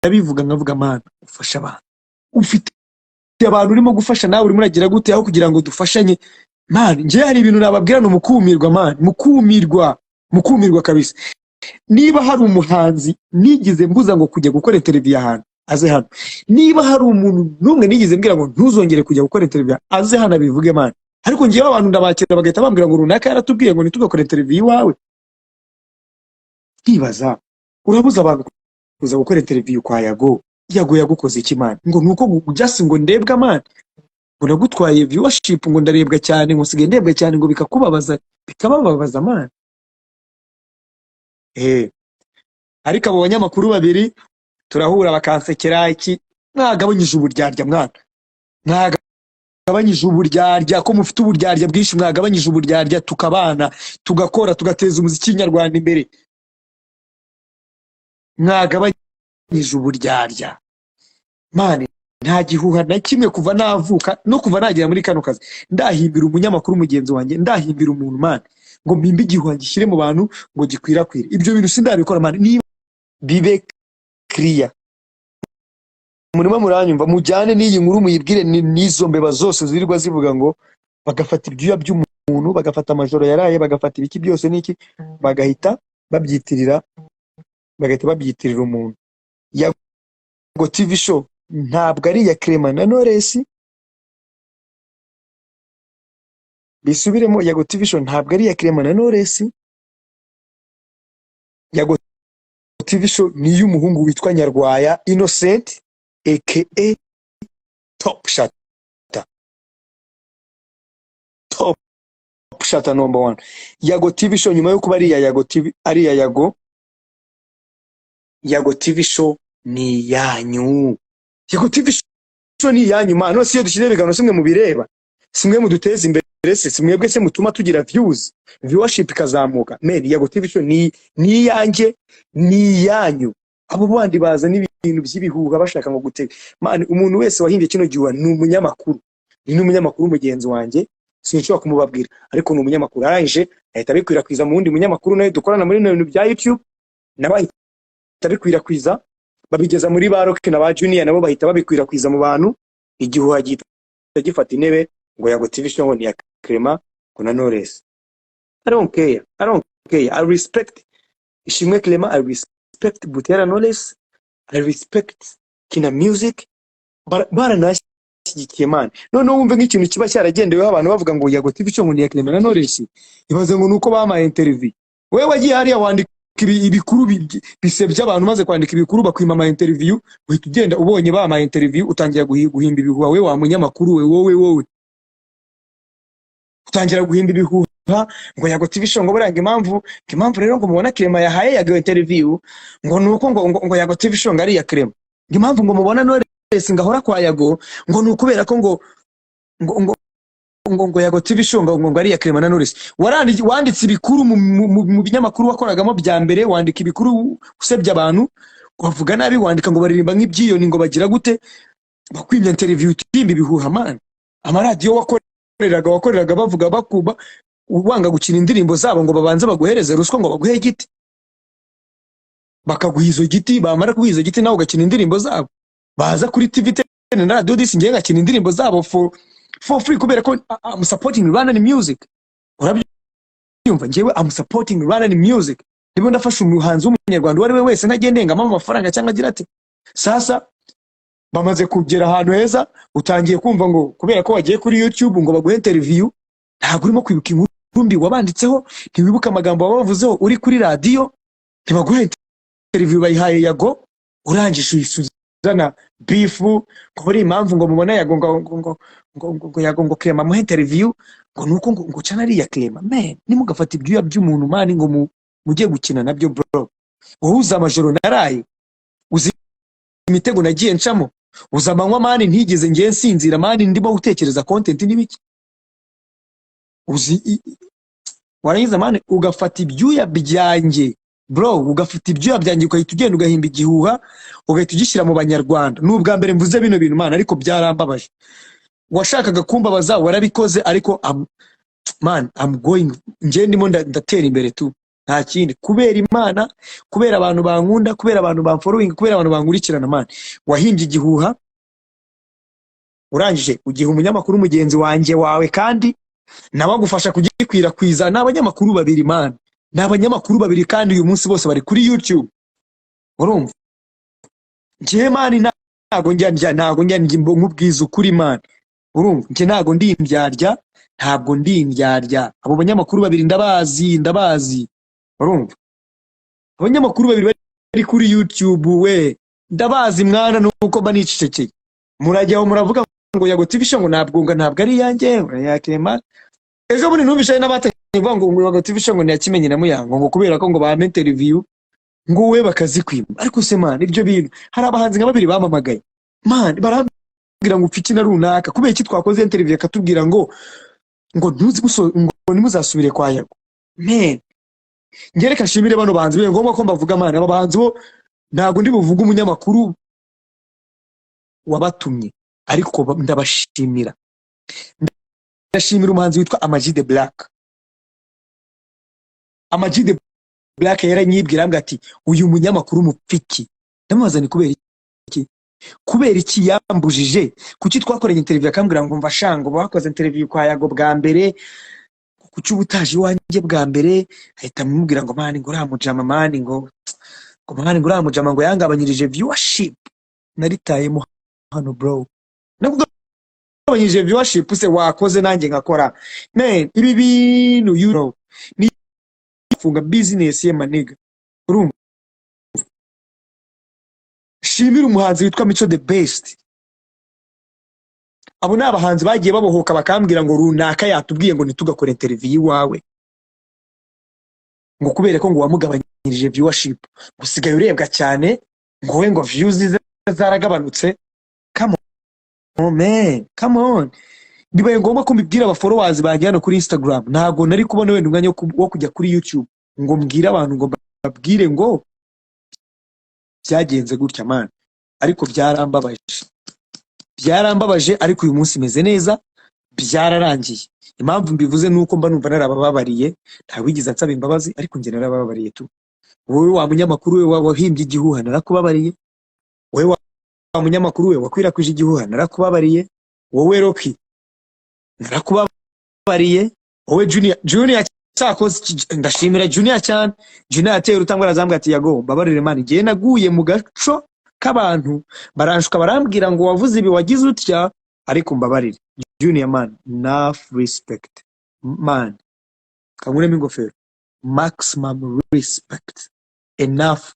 ndabivuga nkavuga mana ufasha abantu ufite abantu urimo gufasha nawe urimo uragira gute aho kugira ngo dufashanye man nje hari ibintu nababwira no mukumirwa man mukumirwa kabisa niba hari umuhanzi nigize mbuza ngo kujya gukora interview ahantu aze hano niba hari umuntu numwe nigize mbwira ngo ntuzongere kujya gukora interview aze hano bivuge man ariko ngiye abantu ndabakira bagahita bambwira ngo runaka yaratubwiye ngo nitugakora interview iwawe kibaza urabuza abantu kuza gukora interview kwa Yago yagukoze iki man ngo nuko just ngo ndebwa man ngo nagutwaye viewership ngo ndarebwa cyane ngo sige ndebwa cyane ngo bikababaza man ariko abo banyamakuru babiri turahura bakansekera iki mwagabanyije uburyarya mwana mwagabanyije uburyarya ko mufite uburyarya bwinshi mwagabanyije uburyarya tukabana tugakora tugateza umuziki nyarwanda imbere mwagabanyije uburyarya mane nta gihuha na kimwe kuva navuka no kuva nagera muri kano kazi ndahimbira umunyamakuru mugenzi wanjye ndahimbira umuntu mane ngo mbimbe igihuha gishyire mu bantu ngo gikwirakwire ibyo bintu sindabikora mane niba bibe clear murimo muranyumva mujyane n'iyi nkuru muyibwire n'izo mbeba zose zirirwa zivuga ngo bagafata ibyuya by'umuntu bagafata amajoro yaraye bagafata ibiki byose n'iki bagahita babyitirira umuntu Yago TV show ntabwo ari ya Clement na Knowless bisubiremo Yago TV show ntabwo ari ya Clement na Knowless Yago TV show ni y'umuhungu witwa Nyarwaya Innocent aka Top Shot number 1 Yago TV show nyuma yo kuba ari ya Yago TV ari ya Yago TV show ni yanyu Yago TV show ni yanyu mano siyo dushyire bigano simwe mu bireba simwe mu duteza imbere se simwe bwese mutuma tugira viewership ikazamuka men Yago TV show ni yanjye ni yanyu abo bandi baza n'ibintu by'ibihuha bashaka ngo gutega man umuntu wese wahimbye kino gihuha ni umunyamakuru mugenzi wanjye sinshobora kumubabwira ariko ni umunyamakuru arangije ahita bikwirakwiza mu wundi munyamakuru nawe dukorana muri ibintu bya YouTube nabaye tabikwirakwiza babigeza muri ba Rock na ba Junior nabo bahita babikwirakwiza mu bantu igihuha gifata intebe ngo Yago TV show ngo ni ya Clement ngo na Knowless I don't care I respect ishimwe Clement I respect Butera Knowless I respect Kina Music barashyigikiye man none wumve nk'ikintu kiba cyaragendeweho abantu bavuga ngo Yago TV show ngo ni ya Clement na Knowless ibaze ngo nuko bamaye interview wewe wagiye hariya wandika ibikuru bisebya abantu maze kwandika ibikuru bakwima ama interview uhita ugenda ubonye bamaye interview utangira guhimba ibihuha wewe wa munyamakuru wowe utangira guhimba ibihuha ngo Yago TV show ngo buranga impamvu rero ngo mubona Clement yahaye Yago interview ngo nuko ngo Yago TV show ngari ya Clement impamvu ngo mubona Knowless ngahora kwa Yago ngo nukubera ko ngo Yago TV show ngo ari ya Clement na Knowless wanditse ibikuru mu binyamakuru wakoragamo bya mbere wandika ibikuru usebya abantu wavuga nabi wandika ngo baririmba nk'ibyiyoni ngo bagira gute bakwimya interview timba ibihuha man amaradiyo wakoreraga bavuga bakuba wanga gukina indirimbo zabo ngo babanze baguhereze ruswa ngo baguhe giti bakaguhizo giti bamara kuhizo giti nawe ugakina indirimbo zabo baza kuri TV10 na radio this ngiye ngakina indirimbo zabo for free kubera ko I'm supporting Rwandan music urabyumva ngewe I'm supporting Rwandan music nibo ndafasha umuhanzi w'umunyarwanda wari we wese ntagendengamo amafaranga cyangwa agira ati sasa bamaze kugera ahantu heza utangiye kumva ngo kubera ko wagiye kuri YouTube ngo baguhe interview ntabwo urimo kwibuka inkuru mbi wabanditseho ntiwibuka amagambo wabavuzeho uri kuri radio ntibaguhe interview bayihaye Yago urangije uyisuzana bifu kuri impamvu ngo mubona Yago ngo Yago ngo Clement mu interview ngo nuko ngo cyana ari ya Clement man nimugafata ibyuya by'umuntu mani ngo mujye gukina nabyo bro uhuza amajoro naraye uzi imitego nagiye ncamo uzamanywa mani ntigeze ngiye nsinzira mani ndimo gutekereza content n'ibiki uzi warangiza mani ugafata ibyuya byanjye bro ugafata ibyuya byanjye ukahita ugenda ugahimba igihuha ugahita ugishyira mu banyarwanda n'ubwa mbere mvuze bino bintu mani ariko byarambabaje washakaga kumbabaza warabikoze ariko man I'm going nje ndimo ndatera imbere tu nta kindi, kubera Imana, kubera abantu bankunda, kubera abantu bamfollowing, kubera abantu bankurikirana man. Wahimbye igihuha urangije ugiha umunyamakuru mugenzi wanjye wawe, kandi nawe agufasha kugikwirakwiza. Ni abanyamakuru babiri man, ni abanyamakuru babiri, kandi uyu munsi bose bari kuri YouTube. Urumva njye man, ntago njya nkubwiza ukuri man. Urumva njye ntago ndi imbyarya, ntabwo ndi imbyarya. Abo banyamakuru babiri ndabazi. Urumva abanyamakuru babiri bari kuri YouTube we ndabazi mwana, nuko banicecekeye. Murajyaho muravuga ngo Yago TV show ngo ntabwo ari yanjye yakema. Ejo bundi numvise n'abatangiye ngo Yago TV show ngo ntiyakimenye na Muyango ngo kubera ko ngo ba interview ngo we bakazikwima. Ariko se man, ibyo bintu hari abahanzi nka babiri bamamagaye man, barambwira ngo upfiki na runaka kubera iki twakoze interview akatubwira ngo nimuzasubire kwa Yago. Man, ngereka nshimire bano bahanzi be, ngomba ko mbavuga man, aba bahanzi bo ntago ndi buvuga umunyamakuru wabatumye, ariko ndabashimira. Ndashimira umuhanzi witwa Amag the Black. Amag the Black yaranyibwira ambwa ati uyu munyamakuru mupfiki. Ndamubaza ni kubera iki yambujije, kuki twakoranye interview akambwira ngo mvashango bakoze interview kwa Yago bwa mbere, kuki ubutaje wanjye bwa mbere, ahita mumubwira ngo mani ngo uramujama mani ngo mani ngo uramujama ngo yangabanyirije viewership. Naritayemo hano bro, nagabanyirije viewership se wakoze nanjye ngakora man. Ibi bintu you know ni funga business ye maniga. Urumva shimira umuhanzi witwa Mico the Best. Abo ni abahanzi bagiye babohoka bakambwira ngo runaka yatubwiye ngo nitugakora interview iwawe ngo kubera ko ngo wamugabanyirije viewership, gusigaye urebwa cyane, ngo we ngo views zaragabanutse. Come on man, come on. Bibaye ngombwa ko mbibwira aba followers banjye hano kuri Instagram. Ntago nari kubona wenda umwanya wo kujya kuri YouTube ngo mbwira abantu ngo babwire ngo byagenze gutya man. Ariko byarambabaje, ariko uyu munsi meze neza, byararangiye. Impamvu mbivuze nuko mba numva narabababariye, nta wigize ansaba imbabazi, ariko njye narababariye tu. Wowe wa munyamakuru we wahimbye igihuha narakubabariye, wowe wa munyamakuru we wakwirakwije igihuha narakubabariye, wowe Rocky narakubabariye, wowe Junior cyakoze. Ndashimira Junior cyane. Junior ateye urutangwa arazambwa ati Yago mbabarire man, ngiye naguye mu gaco k'abantu baranshuka barambwira ngo wavuze ibi wagize utya, ariko mbabarire Junior man. Enough respect man, kanguremo ingofero. Maximum respect, enough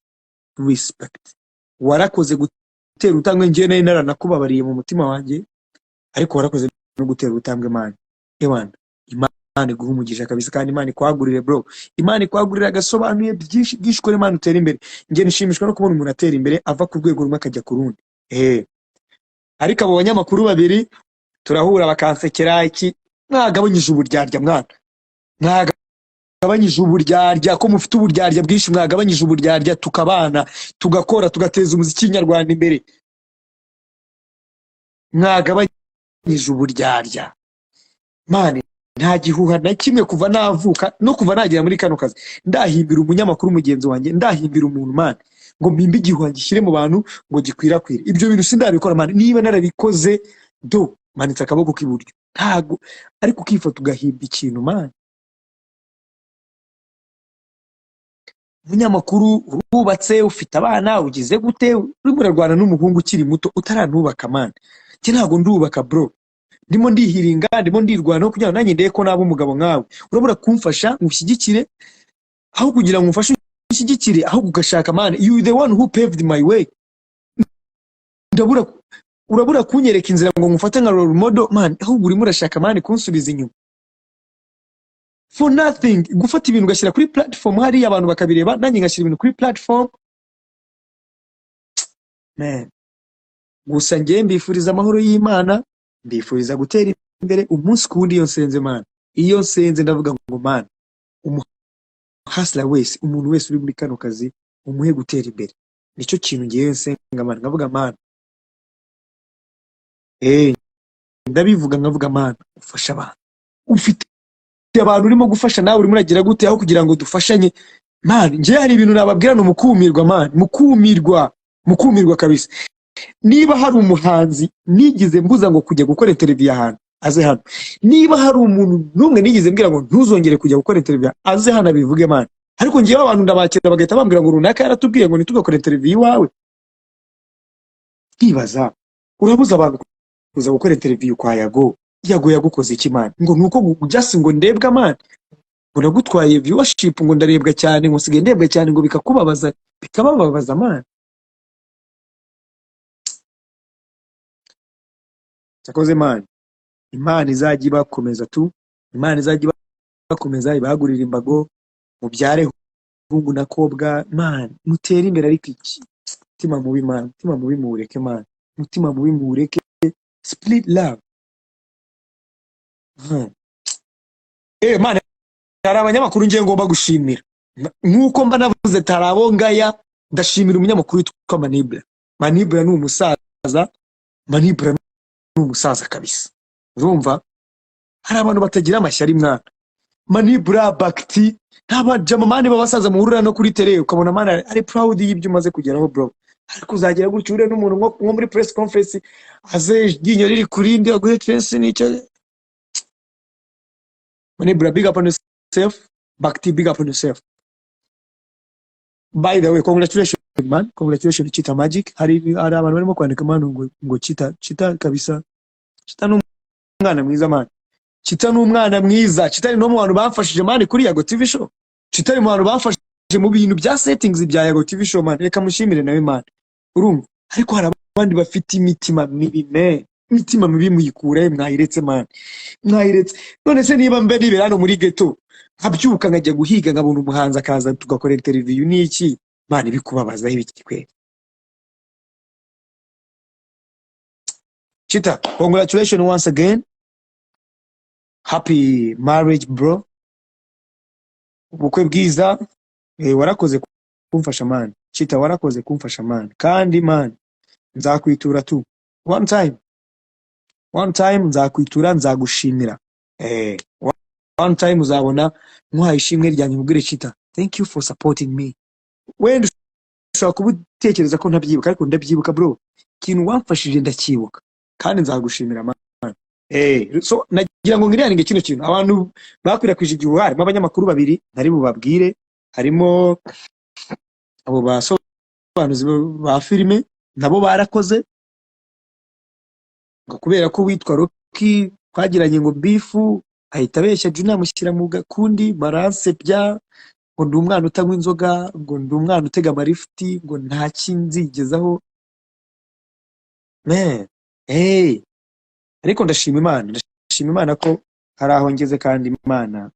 respect. Warakoze gutera utangwe, ngiye nari naranakubabariye mu mutima wanjye, ariko warakoze no gutera utambwe man. Ewana Imana iguhumugisha kabisa, kandi Imana ikwagurire bro. Imana ikwagurire agasobanuye byinshi kore man, utera imbere. Ngiye nishimishwa no kubona umuntu atera imbere ava ku rwego rumwe akajya ku rundi. Ariko abo banyamakuru babiri turahura bakansekera iki, mwagabanyije uburyarya mwana, mwagabanyije uburyarya, ko mufite uburyarya bwinshi, mwagabanyije uburyarya tukabana tugakora tugateza umuziki nyarwanda imbere. Mwagabanyije uburyarya man. Nta gihuha na kimwe kuva navuka no kuva nagera muri kano kazi ndahimbira umunyamakuru mugenzi wanjye, ndahimbira umuntu man ngo mpimbe igihuha gishyire mu bantu ngo gikwirakwire. Ibyo bintu sindabikora man. Niba narabikoze do manitse akaboko k'iburyo, ntago ariko ukifata ugahimba ikintu man. Umunyamakuru urubatse, ufite abana, ugize gute, urimo urarwana n'umuhungu ukiri muto utaranubaka man. Njye ntago ndubaka bro, ndimo ndihiringa, ndimo ndirwana kugira ngo nanjye ndeye ko naba umugabo nkawe. Urabura kumfasha ngushyigikire, aho kugira ngo umfashe ushyigikire, aho ugashaka man. You the one who paved my way. Urabura kunyereka inzira ngo ngufate nka role model man, aho urimo urashaka man kunsubiza inyuma for nothing. Gufata ibintu ugashyira kuri platform hari abantu bakabireba, nanjye ngashyira ibintu kuri platform man. Gusa ngiye mbifuriza amahoro y'Imana, mbifuriza gutera imbere umunsi ku wundi. Iyo nsenze man, iyo nsenze ndavuga ngo man, umuhasla wese, umuntu wese uri muri kano kazi umuhe gutera imbere. Nicyo kintu ngiye nsenga man, ngavuga man ndabivuga nkavuga man, ufasha abantu, ufite abantu urimo gufasha nawe urimo uragira gute, aho kugira ngo dufashanye man nje hari ibintu nababwira no mukumirwa man, mukumirwa kabisa. Niba hari umuhanzi nigize mbuza ngo kujya gukora interview ahantu aze hano, niba hari umuntu numwe nigize mbwira ngo ntuzongere kujya gukora interview aze hano bivuge man. Ariko ngiye abantu ndabakira bagahita bambwira ngo runaka yaratubwiye ngo nitugakora interview iwawe. Kibaza urabuza abantu kuza gukora interview kwa Yago yagukoze iki man? Ngo nuko just ngo ndebwa man, ngo nagutwaye viewership ngo ndarebwa cyane, ngo sige ndebwa cyane ngo bikababaza man. Cyakoze man, Imana izajya ibakomeza tu, Imana izajya ibakomeza ibagurira imbago, mubyare hungu na kobwa man, mutere imbere. Ariko iki mutima mubi man, mutima mubi mureke man, mutima mubi mureke, split love. Man, hari abanyamakuru ngiye ngomba gushimira nkuko mba navuze tarabongaya. Ndashimira umunyamakuru witwa Manibra ni umusaza, Manibra ni umusaza kabisa. Urumva hari abantu batagira amashyari mwana. Manibra Bakti ntabajama mani babasaza muhurira no kuri tele ukabona mana ari proud y'ibyo umaze kugeraho bro. Ariko uzagira gutyo ure n'umuntu nko muri press conference aze ginyo riri kurindi aguhe twese nicyo. Manibra big up on yourself, Bakti big up on yourself. By the way, congratulations man, congratulations Chita Magic. Hari abantu barimo kwandika man ngo Chita kabisa. Chita n'umwana mwiza man. Chita n'umwana mwiza. Chita ni no mu bantu bafashije man kuri Yago TV show. Chita ni mu bantu bafashije mu bintu bya settings bya Yago TV show man. Reka mushimire nawe man. Urumva ariko hari abandi bafite imitima mibi me, imitima mibi muyikure mwahiretse man, mwahiretse. None se niba mbe nibera hano muri ghetto nkabyuka nkajya guhiga nkabona umuhanzi akaza tugakora interview n'iki man, bikubabaza ibiki kwe. Chita, congratulations once again. Happy marriage bro. Ubukwe bwiza. Warakoze kumfasha man. Chita warakoze kumfasha man. Kandi man nzakwitura tu. One time nzakwitura, nzagushimira. One time uzabona nkwaye ishimwe ryanjye mubwire Chita, thank you for supporting me. Wenda ushobora kubutekereza ko ntabyibuka ariko ndabyibuka bro. Kintu wamfashije ndacyibuka kandi nzagushimira man. So nagira ngo ngiriyange kino kintu abantu bakwirakwije igihe harimo abanyamakuru babiri ntari bubabwire, harimo abo basobanuzi ba filime nabo barakoze ngo kubera ko witwa Rocky twagiranye ngo bifu ahita abeshya Juna mushyira mu gakundi balance bya ngo ndi umwana utanywa inzoga, ngo ndi umwana utega amarifti, ngo nta kinzigezaho man. Ariko ndashima Imana ko hari aho ngeze kandi Imana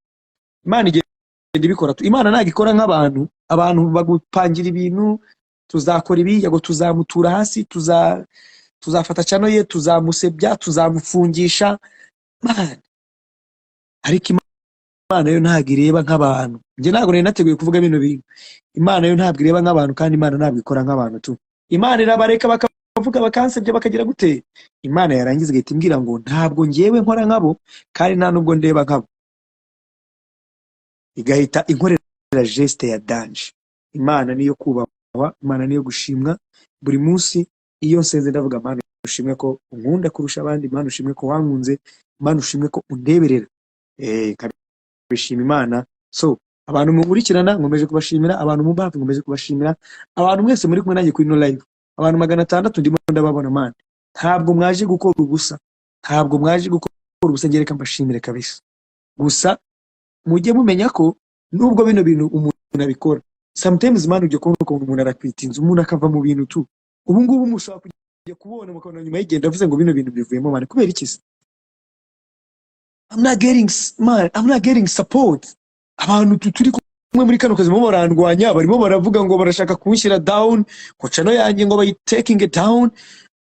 igenda ibikora. Imana nagikora nk'abantu, abantu bagupangira ibintu, tuzakora ibi Yago tuzamutura hasi, tuzafata cyano ye, tuzamusebya, tuzamufungisha man. Ariko Imana yo ntabwo ireba nk'abantu. Nje ntabwo nari nateguye kuvuga bino bintu. Imana yo ntabwo ireba nk'abantu kandi Imana ntabwo ikora nk'abantu tu. Imana irabareka bakavuga bakansebya bakagira gute. Imana yarangiza igahita imbwira ngo ntabwo ngewe nkora nkabo kandi nta nubwo ndeba nkabo. Igahita inkorera geste ya danje. Imana niyo kubahwa, Imana niyo gushimwa buri munsi. Iyo nsenze ndavuga Imana ushimwe ko unkunda kurusha abandi, Imana ushimwe ko wankunze, Imana ushimwe ko undeberera. Kabishima Imana. So abantu munkurikirana nkomeje kubashimira, abantu mu bavu nkomeje kubashimira, abantu mwese muri kumwe nanjye kuri no live, abantu 600 ndimo ndababona man. Ntabwo mwaje gukora ubusa, ntabwo mwaje gukora ubusa, ngereka mbashimire kabisa. Gusa mujye mumenya ko nubwo bino bintu umuntu abikora sometimes man ujye kubona ko umuntu arakwitinza, umuntu akava mu bintu tu. Ubu ngubu mushaka kujya kubona mukabona nyuma y'igenda avuze ngo bino bintu bivuyemo man. Kubera iki? I'm not getting support. Abantu turi kumwe muri kano kazi mo barandwanya, barimo baravuga ngo barashaka kunshyira down, ko channel yanjye ngo bayi taking it down,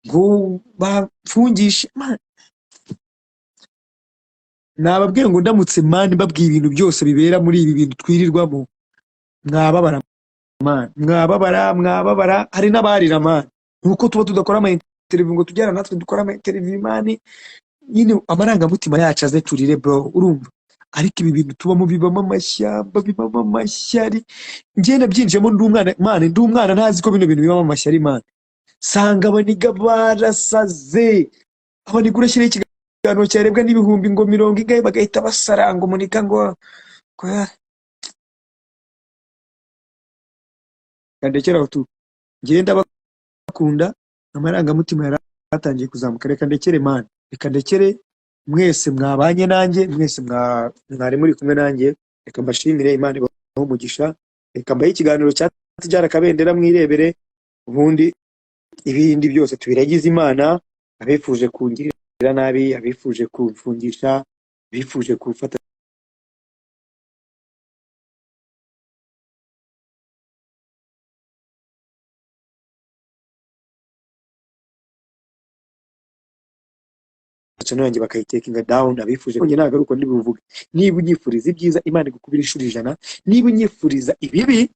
ngo bafungishe man. Nababwiye ngo ndamutse man babwiye ibintu byose bibera muri ibi bintu twirirwamo, mwababara man, mwababara. Hari n'abarira man, nuko tuba tudakora ama interview ngo tujyana natwe dukora ama interview man. Nyine amarangamutima yacu aze turire bro. Urumva ariko ibi bintu tubamo bibamo amashyamba, bibamo amashyari. Njye nabyinjiyemo ndi umwana mani, ndi umwana ntazi ko bino bintu bibamo amashyari mani. Sanga abaniga barasaze, abaniga urashyiraho ikiganiro cyarebwa n'ibihumbi ngo 40 bagahita basaranga umunika ngo kandekera tu. Njye ndabakunda, amarangamutima yaratangiye kuzamuka. Reka ndekere mani, reka ndekere mwese mwabanye nanjye, mwese mwari muri kumwe nanjye. Reka mbashimire, Imana ibahe umugisha. Reka mbahe ikiganiro cyatijara kabendera mwirebere, ubundi ibindi byose tubiragize Imana. Abifuje kungirira nabi, abifuje kumfungisha, abifuje gufata channel yanjye bakayitekinga down, abifuje ko njye nagaruka ndibuvuge. Niba unyifuriza ibyiza, Imana igukubira 100. Niba unyifuriza ibibi,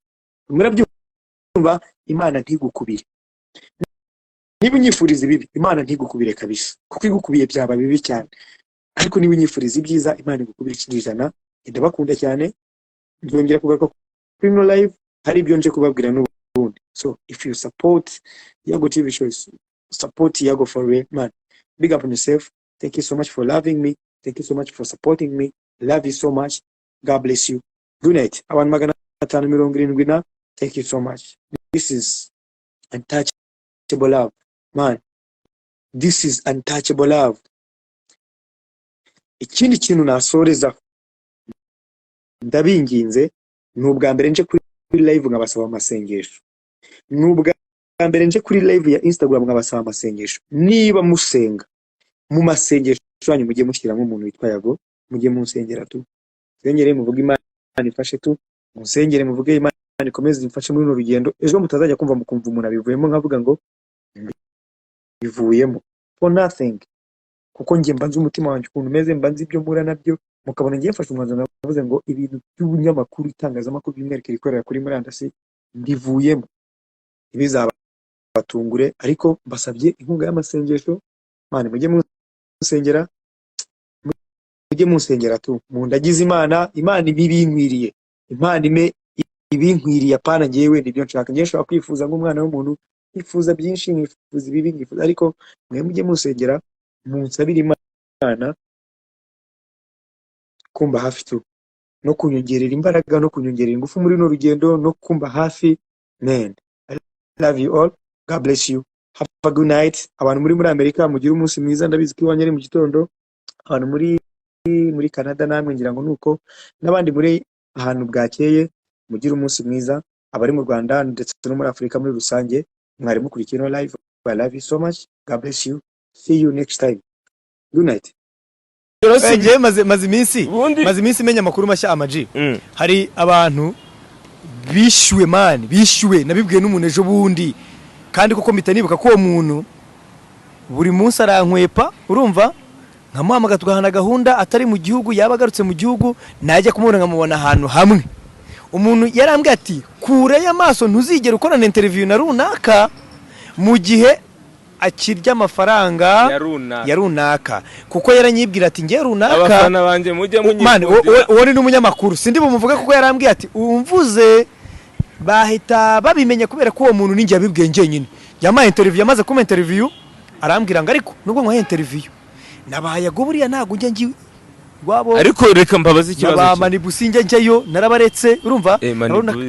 murabyumva, Imana ntigukubire. Niba unyifuriza ibibi, Imana ntigukubire kabisa, kuko igukubiye byaba bibi cyane. Ariko niba unyifuriza ibyiza, Imana igukubira 100. Ndabakunda cyane, nzongera kugaruka kuri no live hari ibyo nje kubabwira n'ubundi. So if you support Yago TV shows, support Yago for real man. Big up on yourself. Thank you so much for loving me. Thank you so much for supporting me. Love you so much. God bless you. Good night. Abantu magana 570 na. Thank you so much. This is untouchable love. Man, this is untouchable love. Ikindi kintu nasoreza, ndabinginze, n'ubwa mbere nje kuri live nkabasaba amasengesho. N'ubwa mbere nje kuri live ya Instagram nkabasaba amasengesho. Niba musenga mu masengesho yanyu, mujye mushyiramo umuntu witwa Yago, mujye munsengera tu. Sengere muvuge Imana ifashe tu, musengere muvuge Imana ikomeze imfashe muri no rugendo. Ejo mutazajya kumva mukumva umuntu abivuyemo nkavuga ngo bivuyemo for nothing, kuko njye mbanze umutima wanjye ukuntu umeze, mbanze ibyo mbura nabyo, mukabona ngiye mfashe umwanzuro navuze ngo ibintu by'ubunyamakuru, itangazamakuru by'imwereke rikorera kuri murandasi mbivuyemo. Ibizabatungure, ariko mbasabye inkunga y'amasengesho. Mane mujye musengera, mujye musengera tu, mundagize Imana. Imana ibinkwiriye, Imana ime ibinkwiriye, apana ngewe nibyo nshaka. Ngiye nshaka kwifuza nk'umwana w'umuntu, ifuza byinshi, nkifuza ibibi, nkifuza, ariko mwe mujye musengera, munsabire Imana kumba hafi tu, no kunyongerera imbaraga, no kunyongerera ingufu muri no rugendo, no kumba hafi. Man, I love you all. God bless you. Have a good night. Abantu muri Amerika mugire umunsi mwiza. Ndabizi ko iwanyu ari mu gitondo. Abantu muri Canada namwe ngira ngo nuko, n'abandi muri ahantu bwakeye mugire umunsi mwiza. Abari mu Rwanda ndetse no muri Afrika muri rusange, mwari mukurikiye no live. I love you so much. God bless you. See you next time. Good night. Ngiye maze iminsi menya amakuru mashya Ama-G. Hari abantu bishyuwe man, bishyuwe nabibwiye n'umuntu ejo bundi, kandi koko mitanibuka ko uwo muntu buri munsi arankwepa, urumva, nkamuhamagara tugahana gahunda atari mu gihugu, yabagarutse mu gihugu najya kumubona nkamubona ahantu hamwe. Umuntu yarambwiye ati kure y'amaso ntuzigera ukora na interview na runaka mu gihe akirya amafaranga ya runaka, kuko yaranyibwira ati ngiye runaka abafana banje mujye munyikundira. Uwo ni n'umunyamakuru, sindi bumuvuga kuko yarambwiye ati umvuze bahita babimenya, kubera ko uwo muntu ninjye yabibwiye njye nyine. Yamaye interview, yamaze kuma interview arambwira ngo ariko nubwo nkwaye interview nabaye go buriya ntago njye ngi wabo, ariko reka mbabaza ikibazo cyo mani businge njyeyo narabaretse, urumva,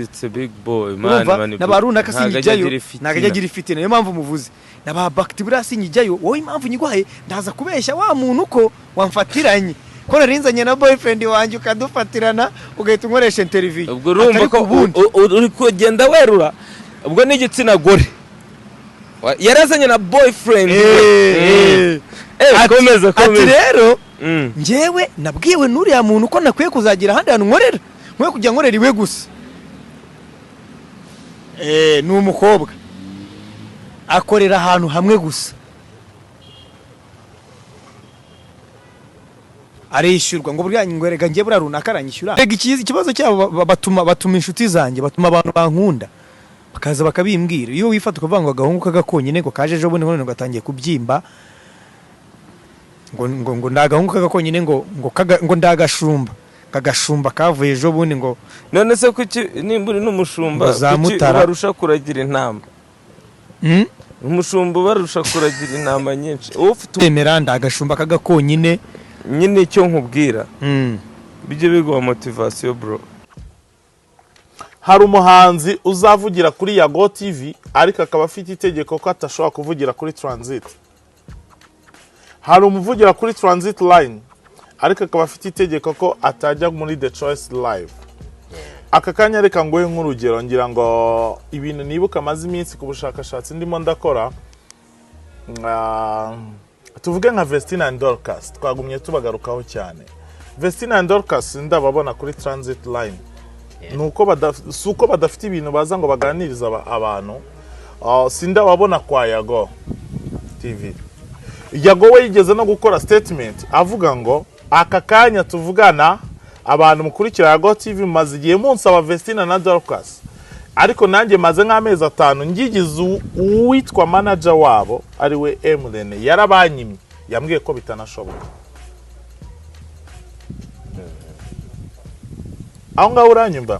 it's big boy man, nabarunaka sinjyayo nagajya gira ifite, niyo mpamvu muvuze naba bakti buriya sinjyayo. Wowe impamvu nyigwaye ndaza kubeshya wa muntu uko wamfatiranye, ko narinzanye na boyfriend wanjye ukadufatirana ugahita unkoresha interview. Ubwo urumva ko uri kugenda werura, ubwo n'igitsina gore yarazanye na boyfriend. Komeza ati rero njyewe nabwiwe n'uriya muntu ko nakwiye kuzagira ahandi hantu nkorera, nkwiye kujya nkorera iwe gusa. Ni umukobwa akorera ahantu hamwe gusa, arishyurwa ngo burya ngwerega ngiye bura runaka aranyishyura. Rega ikibazo cyabo batuma inshuti zanjye, batuma abantu bankunda bakaza bakabimbwira. Iyo wifata ukavuga ngo agahungu kagakonyine ngo kaje ejo bundi none gatangiye kubyimba, ngo ndagahungu kagakonyine ngo ndagashumba, kagashumba kavuye ejo bundi ngo none se kuki nimba uri n'umushumba kuki barusha kuragira intama umushumba barusha kuragira intama nyinshi ufite emeranda agashumba kagakonyine nyine icyo nkubwira bijye bigwa motivation bro. Hari umuhanzi uzavugira kuri Yago TV ariko akaba afite itegeko ko atashobora kuvugira kuri Transit. Hari umuvugira kuri Transit Line ariko akaba afite itegeko ko atajya muri The Choice Live. Aka kanya reka ngoye nk'urugero ngira ngo ibintu nibuka amaze iminsi ku bushakashatsi ndimo ndakora, tuvuge nka Vestina and Dorcas twagumye tubagarukaho cyane. Vestina and Dorcas ndababona kuri Transit Line suko badafite ibintu baza ngo baganiriza abantu, sindababona kwa Yago TV. Yago we yigeze no gukora statement avuga ngo aka kanya tuvugana abantu mukurikira Yago TV maze igihe munsaba Vestina na Dorcas, ariko nanjye maze nk'amezi 5 ngigize uwitwa manager wabo ari we Emlene yarabanyimye, yambwiye ko bitanashoboka. Aho ngaho uranyumva.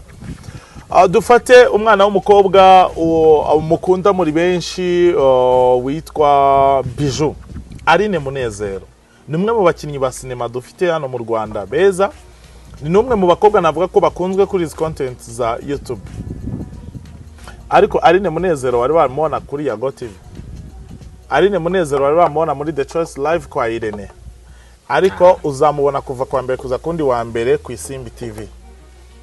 Dufate umwana w'umukobwa mukunda muri benshi witwa Bijou Aline Munezero, ni umwe mu bakinnyi ba sinema dufite hano mu Rwanda beza, ni numwe mu bakobwa navuga ko bakunzwe kuri izi content za YouTube. Ariko Aline Munezero wari wamubona kuri Yago TV, Aline Munezero wari wamubona muri The Choice Live kwa Irene, ariko uzamubona kuva kwa mbere kuza kundi wa mbere ku Isimbi TV.